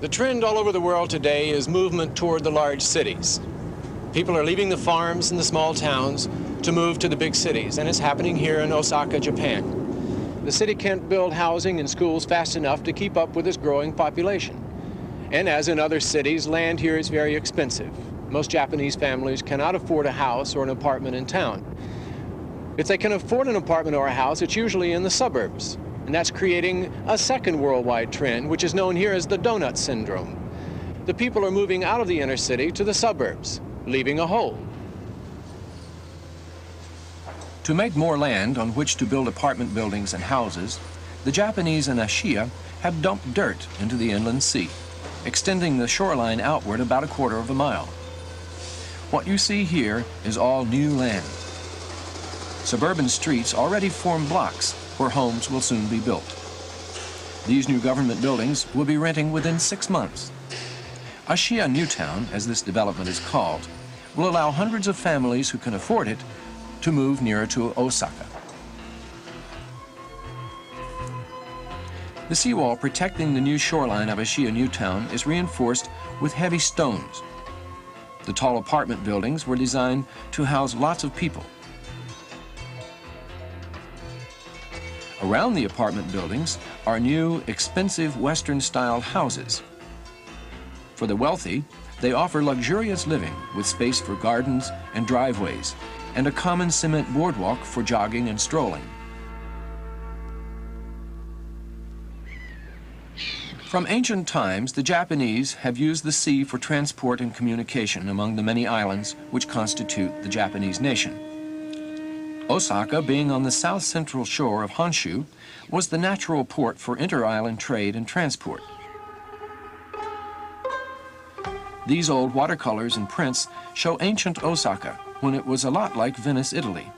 The trend all over the world today is movement toward the large cities. People are leaving the farms and the small towns to move to the big cities, and it's happening here in Osaka, Japan. The city can't build housing and schools fast enough to keep up with its growing population. And as in other cities, land here is very expensive. Most Japanese families cannot afford a house or an apartment in town. If they can afford an apartment or a house, it's usually in the suburbs. And that's creating a second worldwide trend, which is known here as the donut syndrome. The people are moving out of the inner city to the suburbs, leaving a hole. To make more land on which to build apartment buildings and houses, the Japanese in Ashiya have dumped dirt into the inland sea, extending the shoreline outward about 1/4 of a mile. What you see here is all new land. Suburban streets already form blocks where homes will soon be built. These new government buildings will be renting within 6 months. Ashiya Newtown, as this development is called, will allow hundreds of families who can afford it to move nearer to Osaka. The seawall protecting the new shoreline of Ashiya Newtown is reinforced with heavy stones. The tall apartment buildings were designed to house lots of people. Around the apartment buildings are new, expensive Western-style houses. For the wealthy, they offer luxurious living with space for gardens and driveways, and a common cement boardwalk for jogging and strolling. From ancient times, the Japanese have used the sea for transport and communication among the many islands which constitute the Japanese nation. Osaka, being on the south-central shore of Honshu, was the natural port for inter-island trade and transport. These old watercolors and prints show ancient Osaka when it was a lot like Venice, Italy.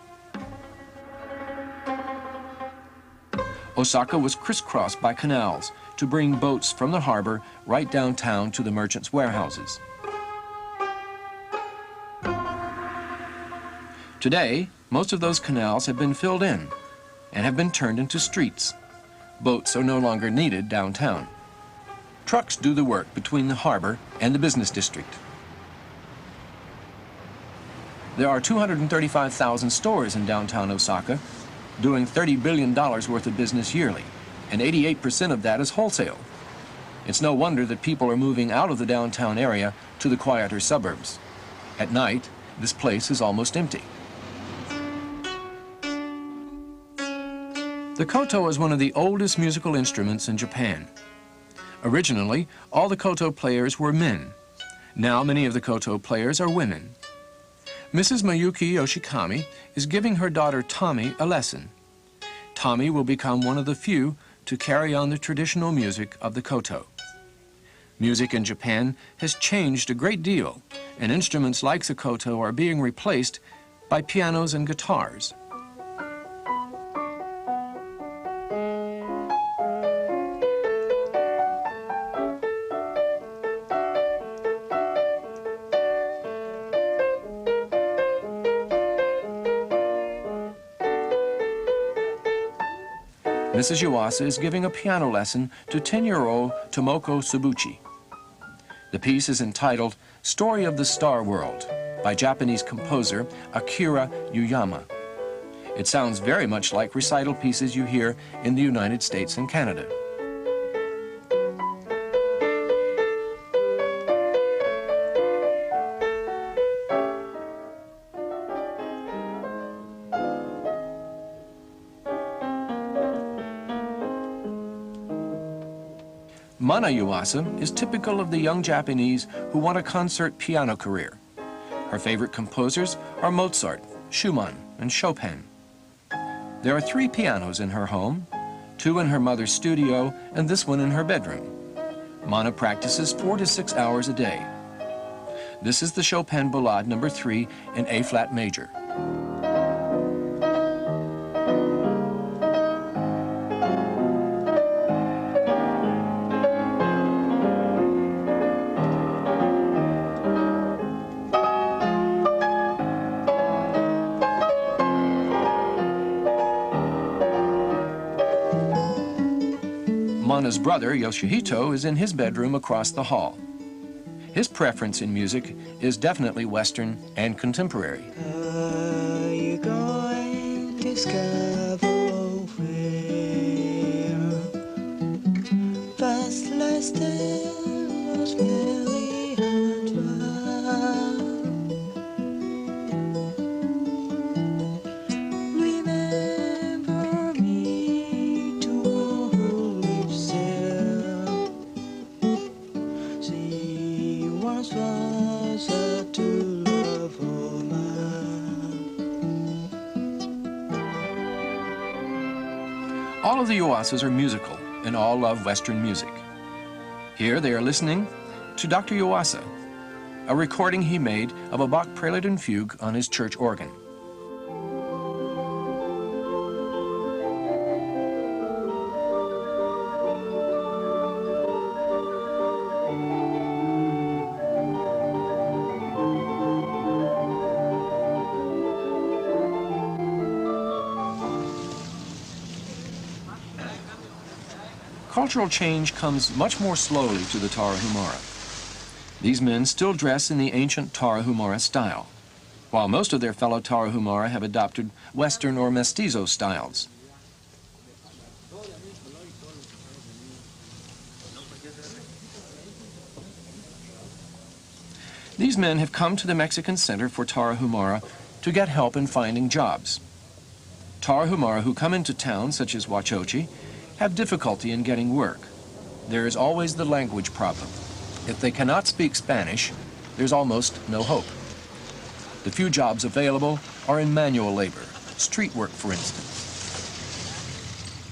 Osaka was crisscrossed by canals to bring boats from the harbor right downtown to the merchants' warehouses. Today, most of those canals have been filled in and have been turned into streets. Boats are no longer needed downtown. Trucks do the work between the harbor and the business district. There are 235,000 stores in downtown Osaka, doing $30 billion worth of business yearly, and 88% of that is wholesale. It's no wonder that people are moving out of the downtown area to the quieter suburbs. At night, this place is almost empty. The koto is one of the oldest musical instruments in Japan. Originally, all the koto players were men. Now many of the koto players are women. Mrs. Mayuki Yoshikami is giving her daughter Tommy a lesson. Tommy will become one of the few to carry on the traditional music of the koto. Music in Japan has changed a great deal, and instruments like the koto are being replaced by pianos and guitars. Mrs. Yuasa is giving a piano lesson to 10-year-old Tomoko Subuchi. The piece is entitled Story of the Star World by Japanese composer Akira Yuyama. It sounds very much like recital pieces you hear in the United States and Canada. Mana Yuasa is typical of the young Japanese who want a concert piano career. Her favorite composers are Mozart, Schumann, and Chopin. There are 3 pianos in her home, 2 in her mother's studio, and this one in her bedroom. Mana practices 4 to 6 hours a day. This is the Chopin Ballade No. 3 in A-flat major. Anna's brother, Yoshihito, is in his bedroom across the hall. His preference in music is definitely Western and contemporary. Are you going to discover where past lasted was very hard? Remember me to live there. She once was a true love of mine. All of the Yuasas are musical and all love Western music. Here they are listening to Dr. Yuasa, a recording he made of a Bach prelude and fugue on his church organ. Cultural change comes much more slowly to the Tarahumara. These men still dress in the ancient Tarahumara style, while most of their fellow Tarahumara have adopted Western or Mestizo styles. These men have come to the Mexican Center for Tarahumara to get help in finding jobs. Tarahumara who come into towns such as Huachochi have difficulty in getting work. There is always the language problem. If they cannot speak Spanish, there's almost no hope. The few jobs available are in manual labor, street work for instance.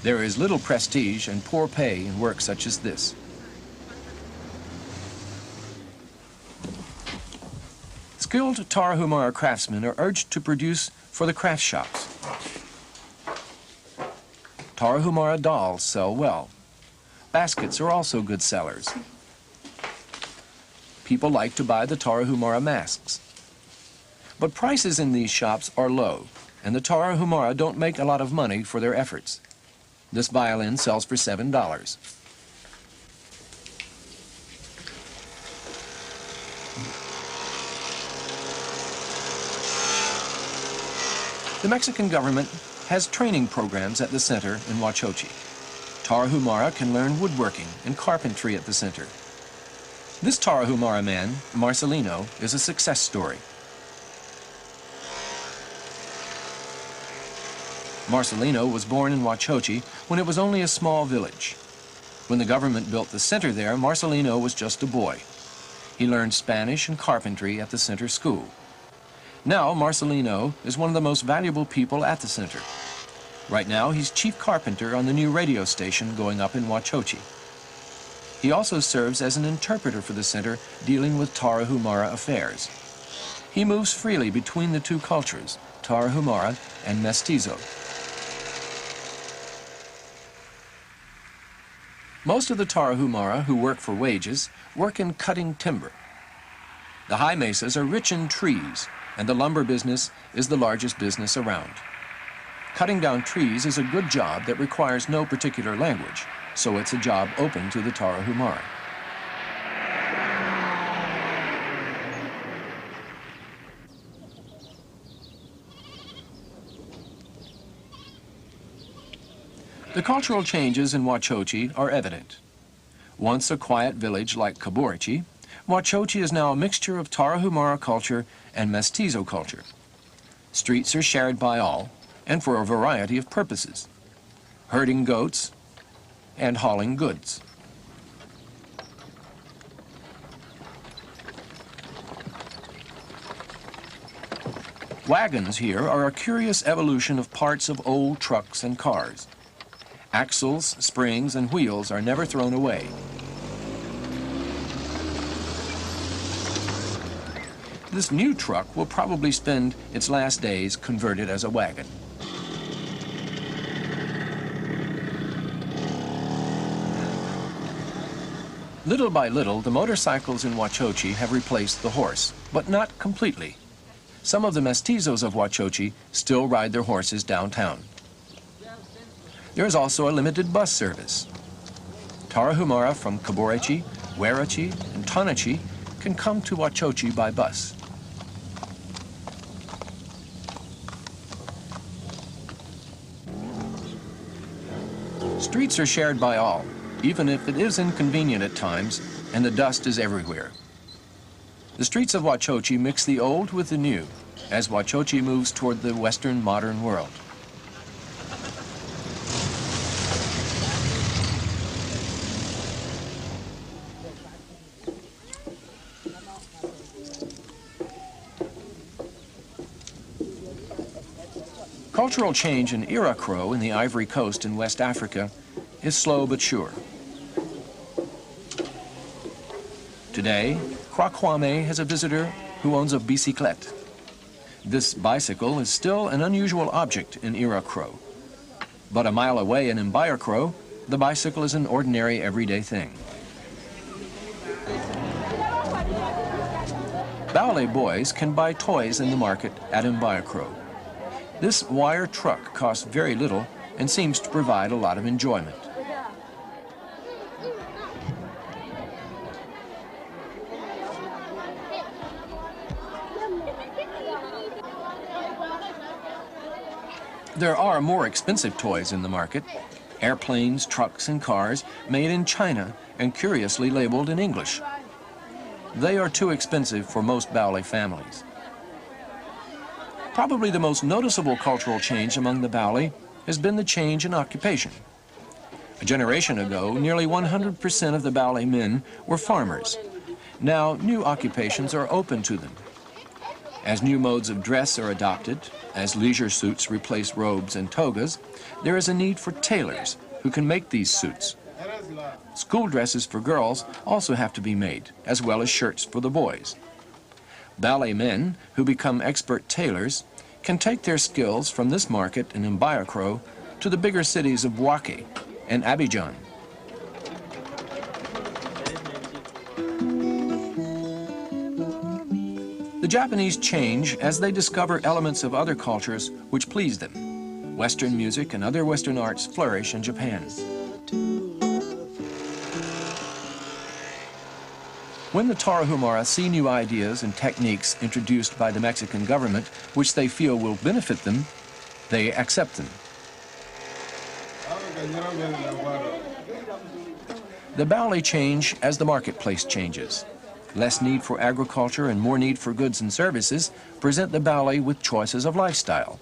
There is little prestige and poor pay in work such as this. Skilled Tarahumara craftsmen are urged to produce for the craft shops. Tarahumara dolls sell well. Baskets are also good sellers. People like to buy the Tarahumara masks. But prices in these shops are low, and the Tarahumara don't make a lot of money for their efforts. This violin sells for $7. The Mexican government has training programs at the center in Huachochi. Tarahumara can learn woodworking and carpentry at the center. This Tarahumara man, Marcelino, is a success story. Marcelino was born in Huachochi when it was only a small village. When the government built the center there, Marcelino was just a boy. He learned Spanish and carpentry at the center school. Now, Marcelino is one of the most valuable people at the center. Right now, he's chief carpenter on the new radio station going up in Huachochi. He also serves as an interpreter for the center dealing with Tarahumara affairs. He moves freely between the two cultures, Tarahumara and Mestizo. Most of the Tarahumara who work for wages work in cutting timber. The high mesas are rich in trees, and the lumber business is the largest business around. Cutting down trees is a good job that requires no particular language, so it's a job open to the Tarahumara. The cultural changes in Huachochi are evident. Once a quiet village like Caborichi, Huachochi is now a mixture of Tarahumara culture and Mestizo culture. Streets are shared by all, and for a variety of purposes: herding goats and hauling goods. Wagons here are a curious evolution of parts of old trucks and cars. Axles, springs, and wheels are never thrown away. This new truck will probably spend its last days converted as a wagon. Little by little, the motorcycles in Huachochi have replaced the horse, but not completely. Some of the mestizos of Huachochi still ride their horses downtown. There is also a limited bus service. Tarahumara from Caborechi, Huarachi, and Tanachi can come to Huachochi by bus. Streets are shared by all, even if it is inconvenient at times and the dust is everywhere. The streets of Huachochi mix the old with the new as Huachochi moves toward the Western modern world. Cultural change in Iroquois in the Ivory Coast in West Africa is slow but sure. Today, Kwakwame has a visitor who owns a bicyclette. This bicycle is still an unusual object in Iroquois. But a mile away in Mbayakro, the bicycle is an ordinary everyday thing. Ballet boys can buy toys in the market at Mbayakro. This wire truck costs very little and seems to provide a lot of enjoyment. There are more expensive toys in the market. Airplanes, trucks, and cars made in China and curiously labeled in English. They are too expensive for most ballet families. Probably the most noticeable cultural change among the ballet has been the change in occupation. A generation ago, nearly 100% of the ballet men were farmers. Now, new occupations are open to them. As new modes of dress are adopted, as leisure suits replace robes and togas, there is a need for tailors who can make these suits. School dresses for girls also have to be made, as well as shirts for the boys. Ballet men who become expert tailors can take their skills from this market in Mbayakro to the bigger cities of Bouaké and Abidjan. The Japanese change as they discover elements of other cultures which please them. Western music and other Western arts flourish in Japan. When the Tarahumara see new ideas and techniques introduced by the Mexican government which they feel will benefit them, they accept them. The ballet change as the marketplace changes. Less need for agriculture and more need for goods and services present the ballet with choices of lifestyle.